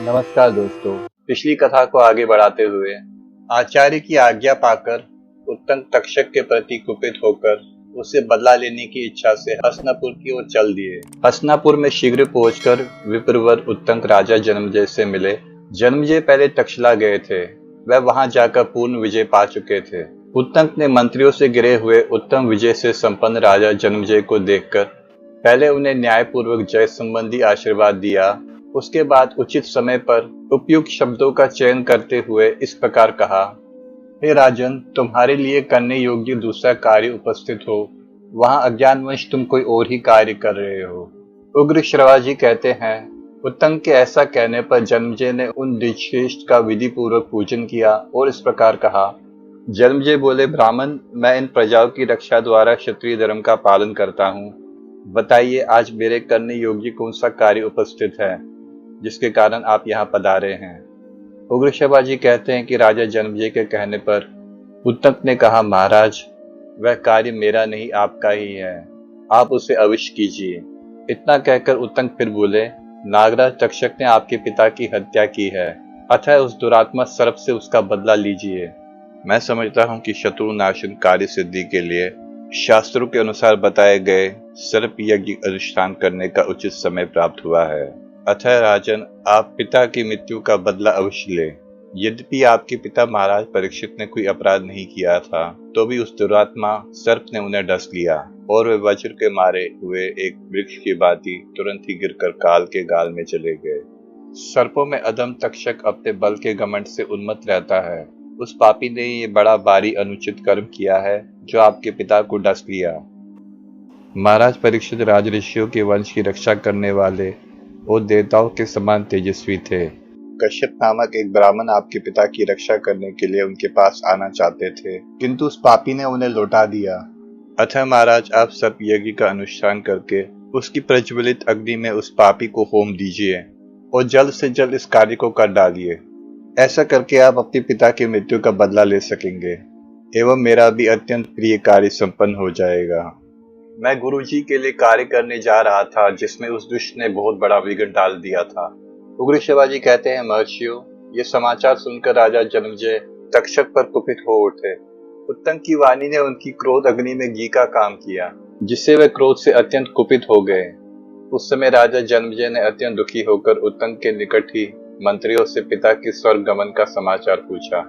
नमस्कार दोस्तों। पिछली कथा को आगे बढ़ाते हुए आचार्य की आज्ञा पाकर उत्तंक तक्षक के प्रति कुपित होकर उसे बदला लेने की इच्छा से हस्तिनापुर की ओर चल दिए। हस्तिनापुर में शीघ्र पहुंचकर विप्रवर उत्तंक राजा जन्मेजय से मिले। जन्मेजय पहले तक्षशिला गए थे। वह वहां जाकर पूर्ण विजय पा चुके थे। उत्तंक ने मंत्रियों से घिरे हुए उत्तम विजय से संपन्न राजा जन्मेजय को देखकर पहले उन्हें न्यायपूर्वक जय संबंधी आशीर्वाद दिया। उसके बाद उचित समय पर उपयुक्त शब्दों का चयन करते हुए इस प्रकार कहा, हे राजन, तुम्हारे लिए करने योग्य दूसरा कार्य उपस्थित हो, वहां अज्ञानवश तुम कोई और ही कार्य कर रहे हो। उग्र श्रवाजी कहते हैं, उत्तंक के ऐसा कहने पर जन्मेजय ने उन द्विजश्रेष्ठ का विधि पूर्वक पूजन किया और इस प्रकार कहा। जन्मेजय बोले, ब्राह्मण, मैं इन प्रजाओं की रक्षा द्वारा क्षत्रिय धर्म का पालन करता हूँ। बताइए, आज मेरे करने योग्य कौन सा कार्य उपस्थित है जिसके कारण आप यहाँ पधारे हैं। उग्र श्रवाजी कहते हैं कि राजा जन्मेजय के कहने पर उत्तंक ने कहा, महाराज, वह कार्य मेरा नहीं आपका ही है, आप उसे अवश्य कीजिए। इतना कहकर उत्तंक फिर बोले, नागराज तक्षक ने आपके पिता की हत्या की है, अतः उस दुरात्मा सर्प से उसका बदला लीजिए। मैं समझता हूँ कि शत्रु नाशन कार्य सिद्धि के लिए शास्त्रों के अनुसार बताए गए सर्प यज्ञ अनुष्ठान करने का उचित समय प्राप्त हुआ है। अतः राजन, आप पिता की मृत्यु का बदला अवश्य ले। यद्यपि आपके पिता महाराज परीक्षित ने कोई अपराध नहीं किया था, तो भी उस दुरात्मा सर्प ने उन्हें डस लिया और वे वज्र के मारे हुए एक वृक्ष की भांति तुरंत ही गिरकर काल के गाल में चले गए। सर्पों में अधम तक्षक अपने बल के घमंड से उन्मत्त रहता है। उस पापी ने ये बड़ा भारी अनुचित कर्म किया है जो आपके पिता को डस लिया। महाराज परीक्षित राजऋषियों के वंश की रक्षा करने वाले और देवताओं के समान तेजस्वी थे। कश्यप नामक एक ब्राह्मण आपके पिता की रक्षा करने के लिए उनके पास आना चाहते थे, किंतु उस पापी ने उन्हें लौटा दिया। अतः महाराज, आप सर्प यज्ञ का अनुष्ठान करके उसकी प्रज्वलित अग्नि में उस पापी को होम दीजिए और जल्द से जल्द इस कार्य को कर डालिए। ऐसा करके आप अपने पिता की मृत्यु का बदला ले सकेंगे एवं मेरा भी अत्यंत प्रिय कार्य संपन्न हो जाएगा। मैं गुरुजी के लिए कार्य करने जा रहा था जिसमें उस दुष्ट ने बहुत बड़ा विघ्न डाल दिया था। उग्र श्रवाजी कहते हैं, महर्षियों, ये समाचार सुनकर राजा जन्मेजय तक्षक पर कुपित हो उठे। उत्तंक की वाणी ने उनकी क्रोध अग्नि में घी का काम किया, जिससे वे क्रोध से अत्यंत कुपित हो गए। उस समय राजा जन्मेजय ने अत्यंत दुखी होकर उत्तंक के निकट ही मंत्रियों से पिता के स्वर्ग गमन का समाचार पूछा।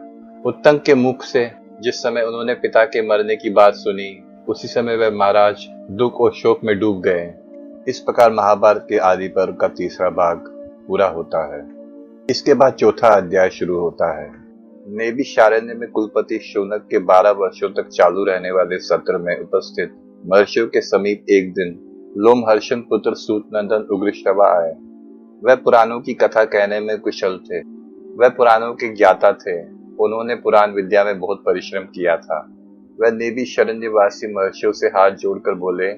उत्तंक के मुख से जिस समय उन्होंने पिता के मरने की बात सुनी, उसी समय वे महाराज दुख और शोक में डूब गए। इस प्रकार महाभारत के आदि पर्व का तीसरा भाग पूरा होता है। इसके बाद चौथा अध्याय शुरू होता है। नैमिषारण्य में कुलपति शौनक के 12 वर्षों तक चालू रहने वाले सत्र में उपस्थित महर्षियों के समीप एक दिन लोमहर्षण पुत्र सूतनंदन उग्रश्रवा आए। वह पुराणों की कथा कहने में कुशल थे। वह पुराणों के ज्ञाता थे। उन्होंने पुराण विद्या में बहुत परिश्रम किया था। वह नैमिषारण्यवासी महर्षियों से हाथ जोड़कर बोले,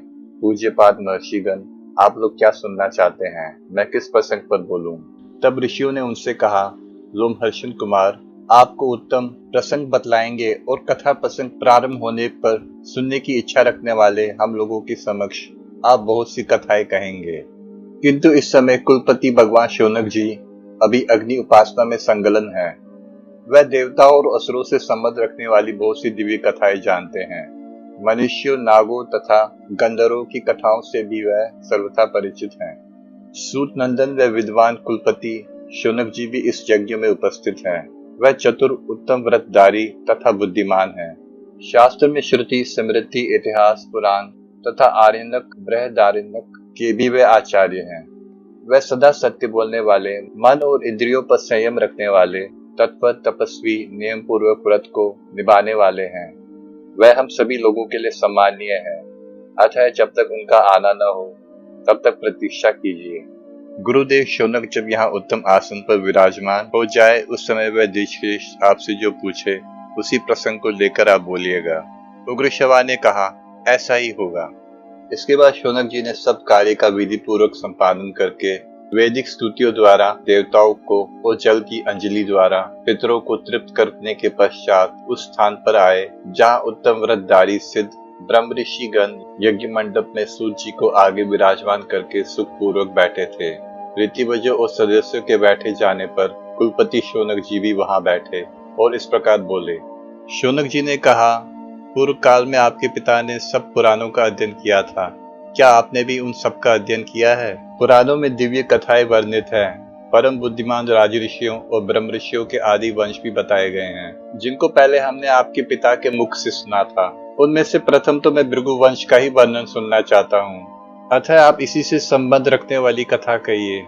पूज्यपाद महर्षिगण, आप लोग क्या सुनना चाहते हैं? मैं किस प्रसंग पर बोलूं? तब ऋषियों ने उनसे कहा, लोमहर्षण कुमार, आपको उत्तम प्रसंग बतलाएंगे और कथा प्रसंग प्रारंभ होने पर सुनने की इच्छा रखने वाले हम लोगों के समक्ष आप बहुत सी कथाएं कहेंगे। किंतु इस समय कुलपति भगवान शौनक जी अभी अग्नि उपासना में संलग्न है। वह देवताओं और असुरों से संबंध रखने वाली बहुत सी दिव्य कथाएं जानते हैं। मनुष्यों, नागों तथा गंधर्वों की कथाओं से भी वह सर्वथा परिचित हैं। सूत नंदन व विद्वान कुलपति शौनक जी भी इस यज्ञ में उपस्थित हैं। वह चतुर, उत्तम व्रतधारी तथा बुद्धिमान है। शास्त्र में श्रुति, स्मृति, इतिहास, पुराण तथा आरण्यक, बृहदारण्यक के भी वे आचार्य हैं। वह सदा सत्य बोलने वाले, मन और इंद्रियों पर संयम रखने वाले, तत्पर, तपस्वी, नियम पूर्वक व्रत को निभाने वाले हैं। वह हम सभी लोगों के लिए सम्माननीय है। अतः जब तक उनका आना न हो तब तक प्रतीक्षा कीजिए। गुरुदेव शौनक जब यहाँ उत्तम आसन पर विराजमान हो जाए, उस समय वह द्विजश्रेष्ठ आपसे जो पूछे उसी प्रसंग को लेकर आप बोलिएगा। उग्रश्रवा ने कहा, ऐसा ही होगा। इसके बाद शौनक जी ने सब कार्य का विधि पूर्वक संपादन करके वैदिक स्तुतियों द्वारा देवताओं को और जल की अंजलि द्वारा पितरों को तृप्त करने के पश्चात उस स्थान पर आए जहाँ उत्तम व्रतधारी सिद्ध ब्रह्म ऋषिगण यज्ञ मंडप में सूर्य जी को आगे विराजमान करके सुख पूर्वक बैठे थे। रीतिवजों और सदस्यों के बैठे जाने पर कुलपति शौनक जी भी वहां बैठे और इस प्रकार बोले। शौनक जी ने कहा, पूर्व काल में आपके पिता ने सब पुराणों का अध्ययन किया था। क्या आपने भी उन सब का अध्ययन किया है? पुराणों में दिव्य कथाएं वर्णित हैं। परम बुद्धिमान राज ऋषियों और ब्रह्म ऋषियों के आदि वंश भी बताए गए हैं, जिनको पहले हमने आपके पिता के मुख से सुना था। उनमें से प्रथम तो मैं भृगु वंश का ही वर्णन सुनना चाहता हूँ। अतः आप इसी से संबंध रखने वाली कथा कहिए।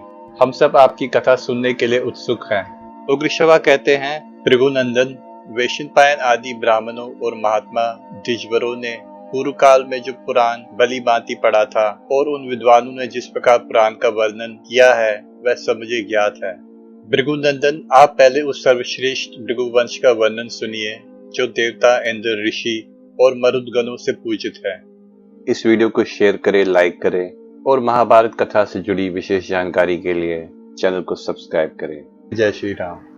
हम सब आपकी कथा सुनने के लिए उत्सुक हैं। उग्रश्रवा कहते हैं, भृगुनंदन, वैशंपायन आदि ब्राह्मणों और महात्मा द्विजवरों ने पूर्व काल में जो पुराण भली भांति पढ़ा था और उन विद्वानों ने जिस प्रकार पुराण का वर्णन किया है वह सब मुझे ज्ञात है। भृगुनंदन, आप पहले उस सर्वश्रेष्ठ भृगुवंश का वर्णन सुनिए जो देवता, इंद्र, ऋषि और मरुदगणों से पूजित है। इस वीडियो को शेयर करें, लाइक करें और महाभारत कथा से जुड़ी विशेष जानकारी के लिए चैनल को सब्सक्राइब करें। जय श्री राम।